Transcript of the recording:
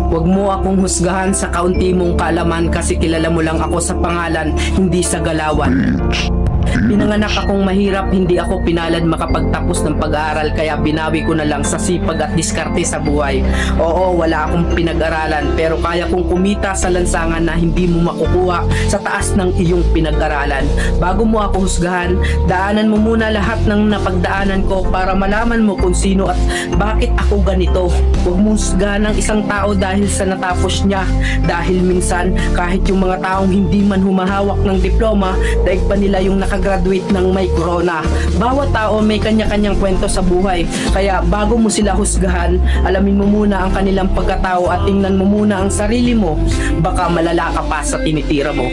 Huwag mo akong husgahan sa kaunti mong kaalaman kasi kilala mo lang ako sa pangalan, hindi sa galawan. Pinanganak akong mahirap, hindi ako pinalad makapagtapos ng pag-aaral kaya binawi ko na lang sa sipag at diskarte sa buhay. Oo, wala akong pinag-aralan pero kaya kong kumita sa lansangan na hindi mo makukuha sa taas ng iyong pinag-aralan. Bago mo ako husgahan, daanan mo muna lahat ng napagdaanan ko para malaman mo kung sino at bakit ako ganito. Huwag mo husgahan ng isang tao dahil sa natapos niya, dahil minsan kahit yung mga taong hindi man humahawak ng diploma, daig pa nila yung nakagraduate ng may corona. Bawat tao may kanya-kanyang kwento sa buhay. Kaya bago mo sila husgahan, alamin mo muna ang kanilang pagkatao at tingnan mo muna ang sarili mo. Baka malala ka pa sa tinitira mo.